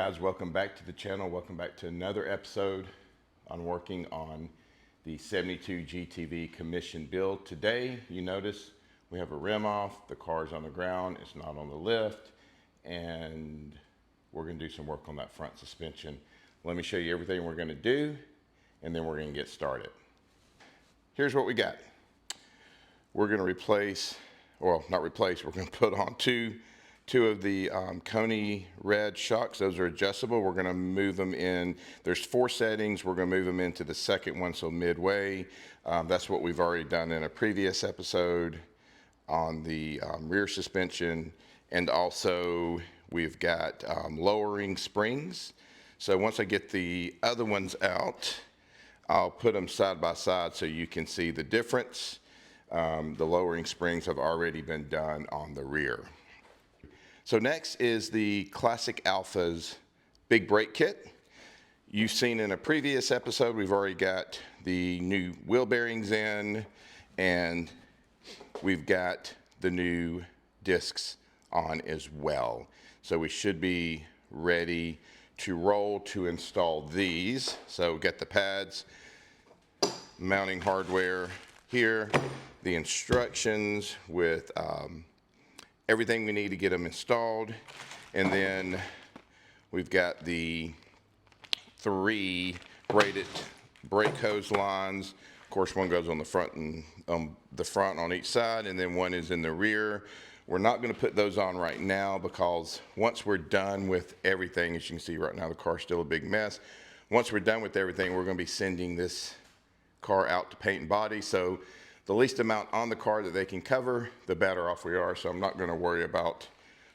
guys, welcome back to the channel. Welcome back to another episode on working on the 72 GTV commission build. Today, you notice we have a rim off, the car's on the ground, it's not on the lift, and we're gonna do some work on that front suspension. Let me show you everything we're gonna do, and then we're gonna get started. Here's what we got. We're gonna replace, well, not replace, we're gonna put on two of the Coney red shocks. Those are adjustable. We're gonna move them in. There's 4 settings. We're gonna move them into the second one, so midway. That's what we've already done in a previous episode on the rear suspension. And also we've got lowering springs. So once I get the other ones out, I'll put them side by side so you can see the difference. The lowering springs have already been done on the rear. So next is the classic Alfa's big brake kit. You've seen in a previous episode, we've already got the new wheel bearings in, and we've got the new discs on as well. So we should be ready to roll to install these. So we've got the pads, mounting hardware here, the instructions with everything we need to get them installed, and then we've got the 3 braided brake hose lines. Of course, one goes on the front and the front on each side, and then one is in the rear. We're not going to put those on right now because once we're done with everything, as you can see right now, the car's still a big mess. Once we're done with everything, we're going to be sending this car out to paint and body. So the least amount on the car that they can cover, the better off we are. So I'm not going to worry about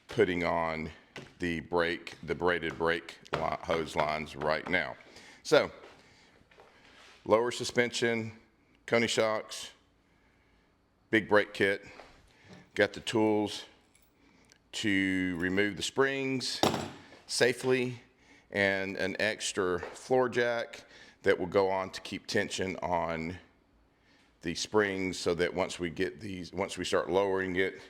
putting on the braided brake hose lines right now. So lower suspension, Coney shocks, big brake kit, got the tools to remove the springs safely, and an extra floor jack that will go on to keep tension on the springs, so that once we start lowering it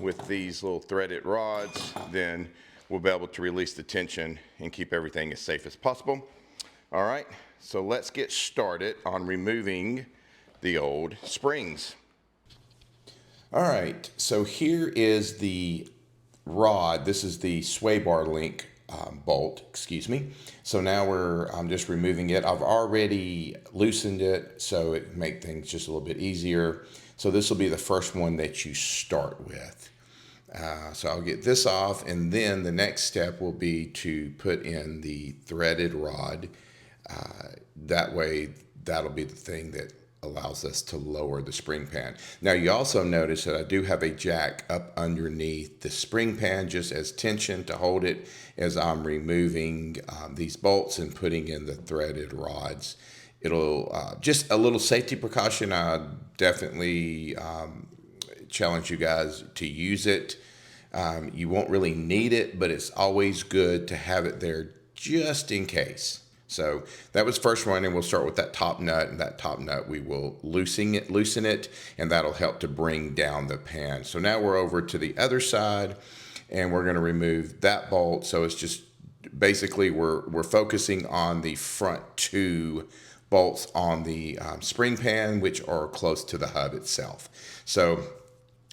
with these little threaded rods, then we'll be able to release the tension and keep everything as safe as possible. All right, so let's get started on removing the old springs. All right, so here is the rod. This is the sway bar link bolt, excuse me. So now I'm just removing it. I've already loosened it, so it make things just a little bit easier. So this will be the first one that you start with. So I'll get this off, and then the next step will be to put in the threaded rod. That way, that'll be the thing that allows us to lower the spring pan. Now you also notice that I do have a jack up underneath the spring pan just as tension to hold it as I'm removing these bolts and putting in the threaded rods. It'll just a little safety precaution. I definitely challenge you guys to use it. You won't really need it, but it's always good to have it there just in case. So that was first one, and we'll start with that top nut, and that top nut we will loosen it, and that'll help to bring down the pan. So now we're over to the other side, and we're going to remove that bolt. So it's just basically we're focusing on the front 2 bolts on the spring pan, which are close to the hub itself. So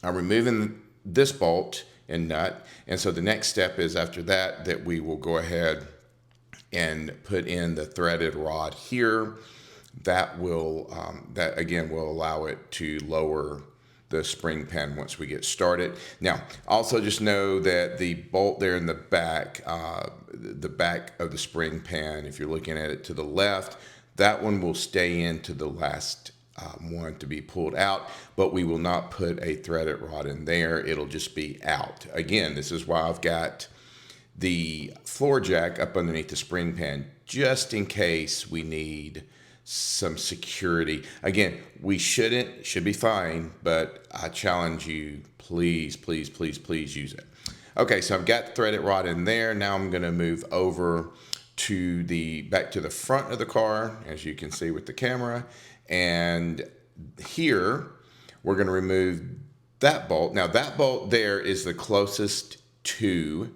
I'm removing this bolt and nut, and so the next step is after that we will go ahead and put in the threaded rod here. That will that again will allow it to lower the spring pan once we get started. Now also just know that the bolt there in the back of the spring pan, if you're looking at it to the left, that one will stay into the last one to be pulled out, but we will not put a threaded rod in there. It'll just be out. Again, this is why I've got the floor jack up underneath the spring pan, just in case we need some security. Again, should be fine, but I challenge you, please, please, please, please use it. Okay, so I've got the threaded rod in there. Now I'm gonna move over to back to the front of the car, as you can see with the camera. And here, we're gonna remove that bolt. Now that bolt there is the closest to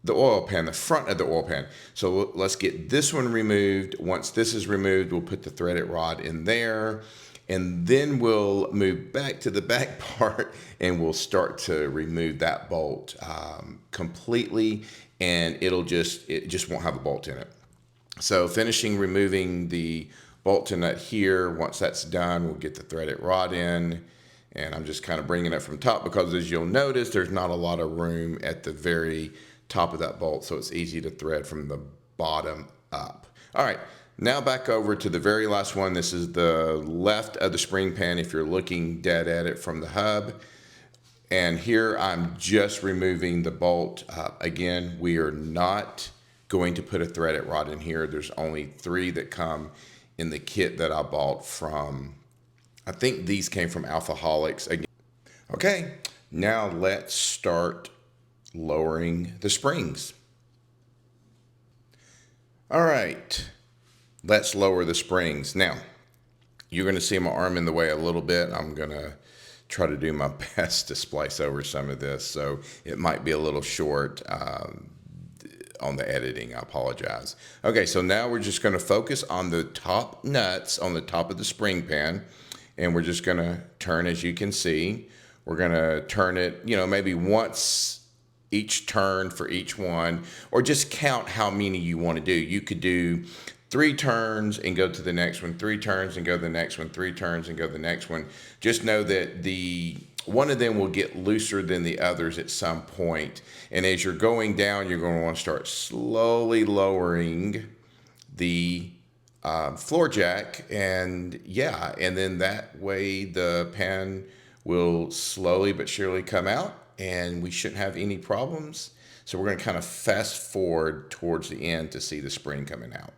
the oil pan, the front of the oil pan. So let's get this one removed. Once this is removed, we'll put the threaded rod in there, and then we'll move back to the back part and we'll start to remove that bolt completely, and it just won't have a bolt in it. So finishing removing the bolt to nut here. Once that's done, we'll get the threaded rod in, and I'm just kind of bringing it from top because, as you'll notice, there's not a lot of room at the very top of that bolt, so it's easy to thread from the bottom up. All right, now back over to the very last one. This is the left of the spring pan if you're looking dead at it from the hub. And here I'm just removing the bolt. Again, we are not going to put a threaded rod in here. There's only 3 that come in the kit that I bought from, I think these came from Alfaholics. Again. Okay, now let's start lowering the springs. All right, let's lower the springs. Now, you're gonna see my arm in the way a little bit. I'm gonna try to do my best to splice over some of this, so it might be a little short on the editing. I apologize. Okay, so now we're just gonna focus on the top nuts on the top of the spring pan, and we're just gonna turn, as you can see. We're gonna turn it, maybe once each turn for each one, or just count how many you want to do. You could do 3 turns and go to the next one, 3 turns and go to the next one, 3 turns and go to the next one. Just know that one of them will get looser than the others at some point. And as you're going down, you're going to want to start slowly lowering the floor jack, and then that way the pan will slowly but surely come out, and we shouldn't have any problems. So we're going to kind of fast forward towards the end to see the spring coming out.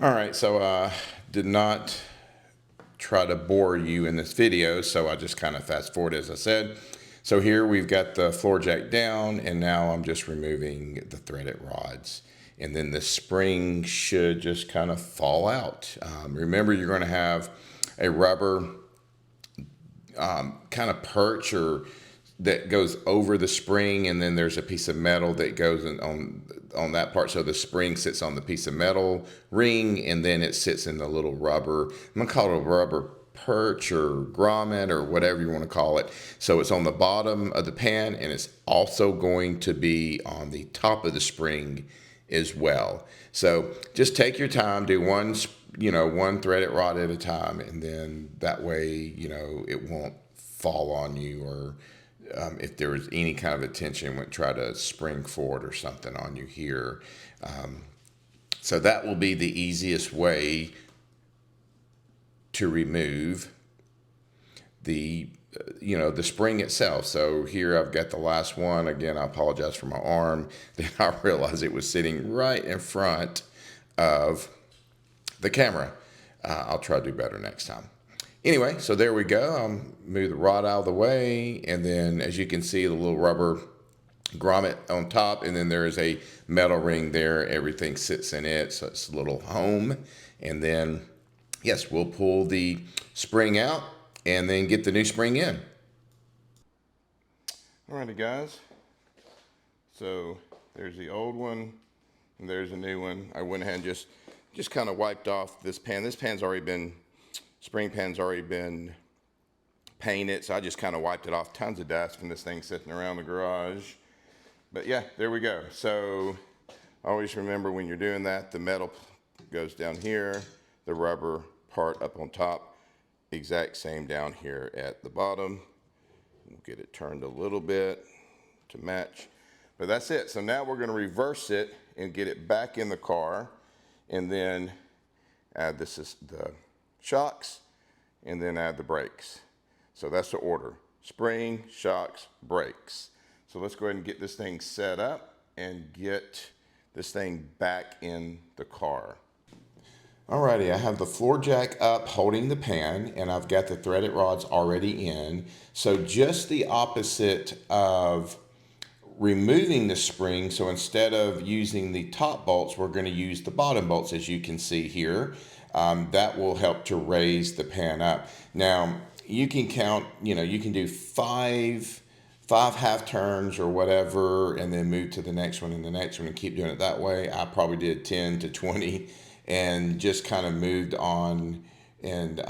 All right, so did not try to bore you in this video, so I just kind of fast forward, as I said. So here we've got the floor jack down, and now I'm just removing the threaded rods. And then the spring should just kind of fall out. Remember, you're going to have a rubber kind of perch or that goes over the spring, and then there's a piece of metal that goes on that part. So the spring sits on the piece of metal ring, and then it sits in the little rubber. I'm gonna call it a rubber perch or grommet or whatever you want to call it. So it's on the bottom of the pan, and it's also going to be on the top of the spring as well. So just take your time, do one threaded rod at a time, and then that way, it won't fall on you, or if there was any kind of a tension, would try to spring forward or something on you here. So that will be the easiest way to remove the spring itself. So here I've got the last one. Again, I apologize for my arm. Then I realized it was sitting right in front of the camera. I'll try to do better next time. Anyway, so there we go. I'll move the rod out of the way, and then as you can see, the little rubber grommet on top, and then there is a metal ring there. Everything sits in it, so it's a little home. And then, yes, we'll pull the spring out and then get the new spring in. Alrighty, guys. So there's the old one, and there's a new one. I went ahead and just kind of wiped off this pan. This pan's already been spring pan's already been painted, so I just kind of wiped it off. Tons of dust from this thing sitting around the garage. But yeah, there we go. So always remember, when you're doing that, the metal goes down here, the rubber part up on top, exact same down here at the bottom. We'll get it turned a little bit to match. But that's it. So now we're going to reverse it and get it back in the car, and then add the shocks, and then add the brakes. So that's the order: spring, shocks, brakes. So let's go ahead and get this thing set up and get this thing back in the car. Alrighty, I have the floor jack up holding the pan, and I've got the threaded rods already in. So just the opposite of removing the spring. So instead of using the top bolts, we're going to use the bottom bolts, as you can see here. That will help to raise the pan up. Now, you can count, you can do five 5 half turns or whatever, and then move to the next one and the next one and keep doing it that way. I probably did 10 to 20 and just kind of moved on and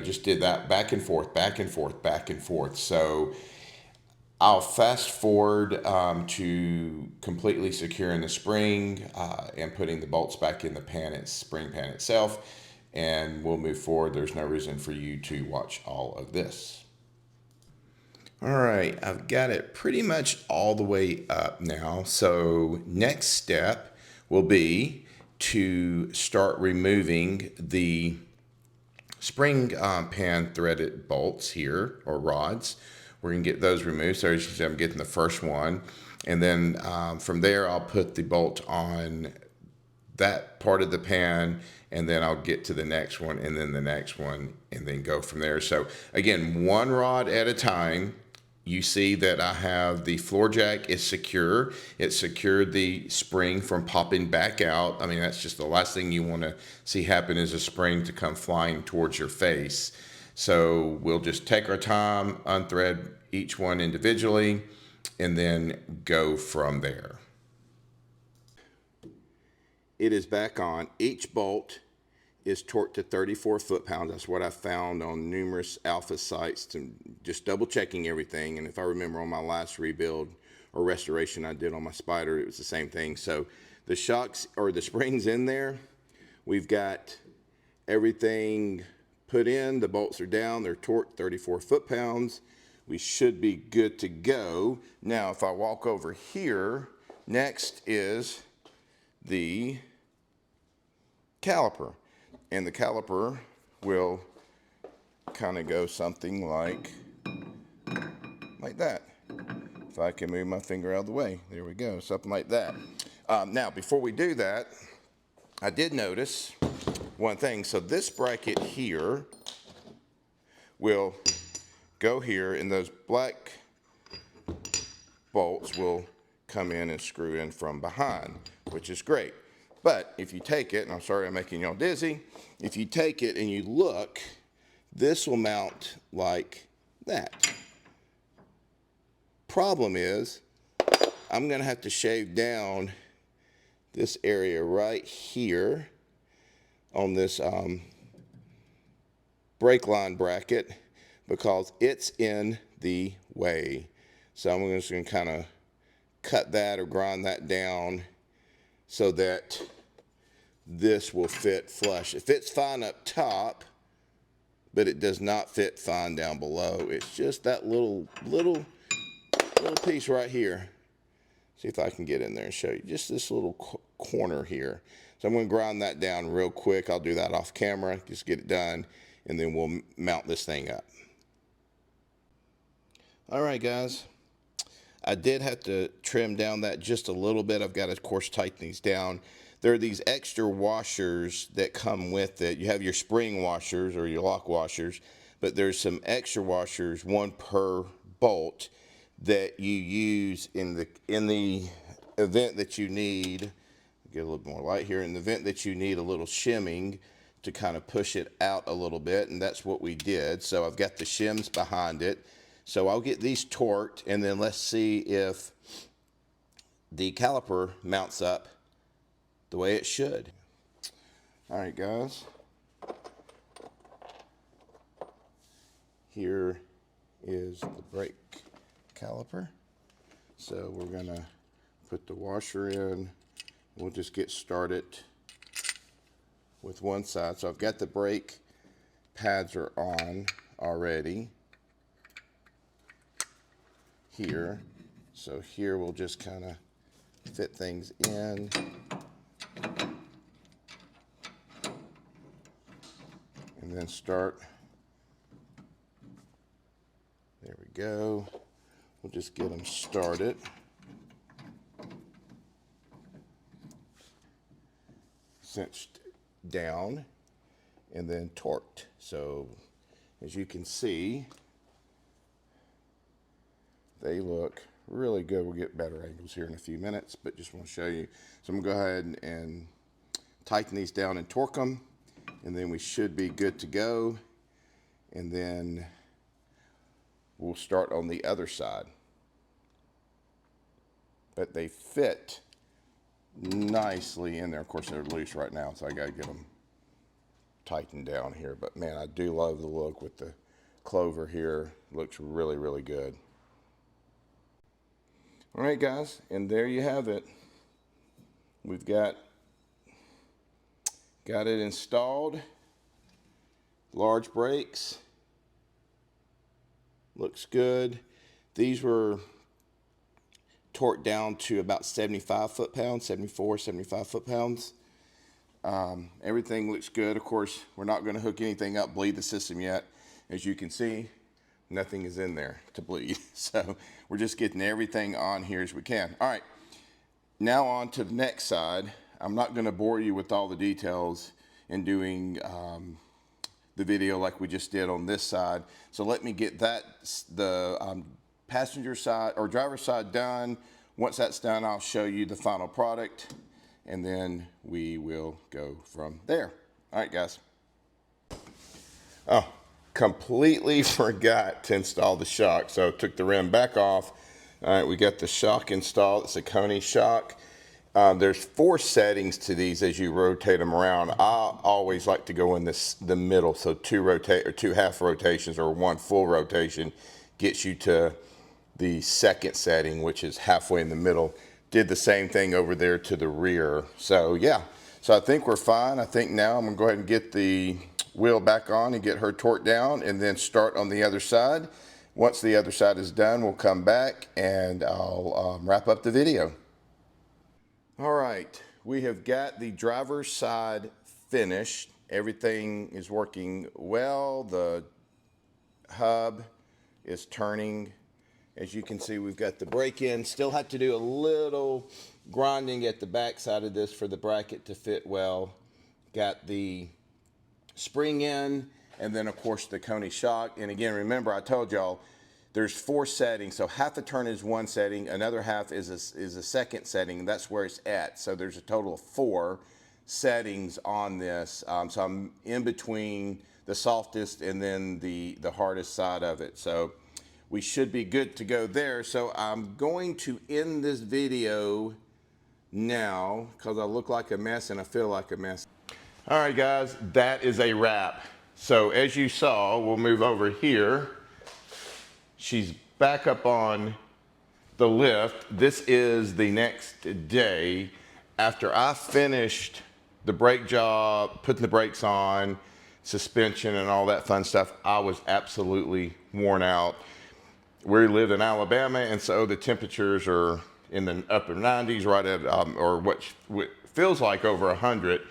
just did that back and forth, back and forth, back and forth. So I'll fast forward to completely securing the spring and putting the bolts back in the spring pan itself, and we'll move forward. There's no reason for you to watch all of this. All right, I've got it pretty much all the way up now. So next step will be to start removing the spring pan threaded bolts here, or rods. We're going to get those removed. So as you can see, I'm getting the first one. And then from there, I'll put the bolt on that part of the pan, and then I'll get to the next one, and then the next one, and then go from there. So again, one rod at a time. You see that I have the floor jack is secure. It secured the spring from popping back out. I mean, that's just the last thing you want to see happen, is a spring to come flying towards your face. So we'll just take our time, unthread each one individually, and then go from there. It is back on. Each bolt is torqued to 34 foot-pounds. That's what I found on numerous Alfa sites, to just double checking everything. And if I remember, on my last rebuild or restoration I did on my Spider, it was the same thing. So the shocks or the springs in there, we've got everything put in. The bolts are down. They're torqued 34 foot-pounds. We should be good to go. Now, if I walk over here, next is the caliper. And the caliper will kind of go something like that. If I can move my finger out of the way, there we go, something like that. Now, before we do that, I did notice one thing. So this bracket here will go here, and those black bolts will come in and screw in from behind, which is great. But if you take it, and I'm sorry I'm making y'all dizzy, if you take it and you look, this will mount like that. Problem is, I'm going to have to shave down this area right here on this brake line bracket, because it's in the way. So I'm just going to kind of cut that or grind that down so that this will fit flush. It fits fine up top, but it does not fit fine down below. It's just that little piece right here. See if I can get in there and show you. Just this little corner here. So I'm going to grind that down real quick. I'll do that off camera, just get it done, and then we'll mount this thing up. All right, guys. I did have to trim down that just a little bit. I've got to, of course, tighten these down. There are these extra washers that come with it. You have your spring washers or your lock washers, but there's some extra washers, one per bolt, that you use in the event that you need, get a little more light here, in the event that you need a little shimming to kind of push it out a little bit, and that's what we did. So I've got the shims behind it. So I'll get these torqued, and then let's see if the caliper mounts up the way it should. All right, guys. Here is the brake caliper. So we're gonna put the washer in. We'll just get started with one side. So I've got the brake pads are on already here. So here we'll just kind of fit things in. And then start. There we go. We'll just get them started. Cinched down and then torqued. So as you can see, they look really good. We'll get better angles here in a few minutes, but just want to show you. So I'm going to go ahead and tighten these down and torque them, and then we should be good to go. And then we'll start on the other side. but they fit nicely in there. Of course, they're loose right now, so I gotta get them tightened down here. But man, I do love the look with the clover here. Looks really, really good. All right, guys, and there you have it. We've got it installed. Large brakes. Looks good. These were torqued down to about 75 foot-pounds, 74, 75 foot-pounds. Everything looks good. Of course, we're not going to hook anything up, bleed the system yet. As you can see, nothing is in there to bleed. So we're just getting everything on here as we can. All right, now on to the next side. I'm not going to bore you with all the details in doing the video like we just did on this side. So let me get the passenger side or driver side done. Once that's done, I'll show you the final product, and then we will go from there. All right, guys. Oh, completely forgot to install the shock. So took the rim back off. All right, we got the shock installed. It's a Koni shock. There's 4 settings to these as you rotate them around. I always like to go in the middle, so 2 half rotations or 1 full rotation gets you to the second setting, which is halfway in the middle. Did the same thing over there to the rear. So yeah, so I think we're fine. I think now I'm gonna go ahead and get the wheel back on and get her torqued down and then start on the other side. Once the other side is done, we'll come back and I'll wrap up the video. All right, we have got the driver's side finished. Everything is working well. The hub is turning. As you can see, we've got the brake in. Still have to do a little grinding at the back side of this for the bracket to fit well. Got the spring in, and then of course the Koni shock. And again, remember I told y'all, there's 4 settings, so half a turn is 1 setting, another half is a second setting, and that's where it's at. So there's a total of 4 settings on this. So I'm in between the softest and then the hardest side of it. So we should be good to go there. So I'm going to end this video now because I look like a mess and I feel like a mess. All right, guys, that is a wrap. So as you saw, we'll move over here. She's back up on the lift. This is the next day after I finished the brake job, putting the brakes on, suspension and all that fun stuff. I was absolutely worn out. We live in Alabama, and so the temperatures are in the upper 90s, right at, or what feels like over 100,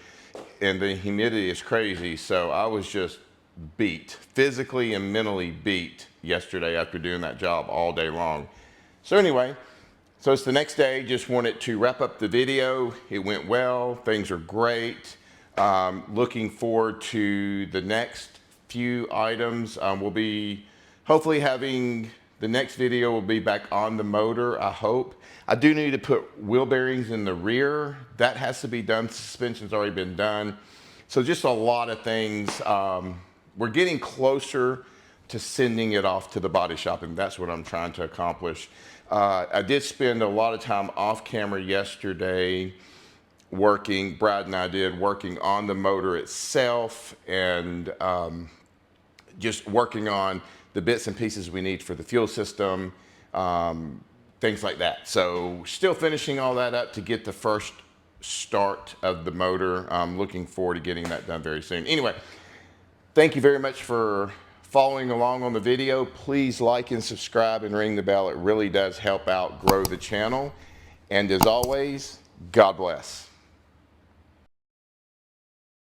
and the humidity is crazy. So I was just beat, physically and mentally beat yesterday after doing that job all day long. So anyway, so it's the next day. Just wanted to wrap up the video. It went well. Things are great. Looking forward to the next few items. We'll be hopefully having the next video will be back on the motor, I hope. I do need to put wheel bearings in the rear. That has to be done. Suspension's already been done. So just a lot of things. We're getting closer to sending it off to the body shop, and that's what I'm trying to accomplish. I did spend a lot of time off camera yesterday working, Brad and I did, working on the motor itself and just working on the bits and pieces we need for the fuel system, things like that. So still finishing all that up to get the first start of the motor. I'm looking forward to getting that done very soon. Anyway, thank you very much for following along on the video. Please like and subscribe and ring the bell. It really does help out grow the channel. And as always, God bless.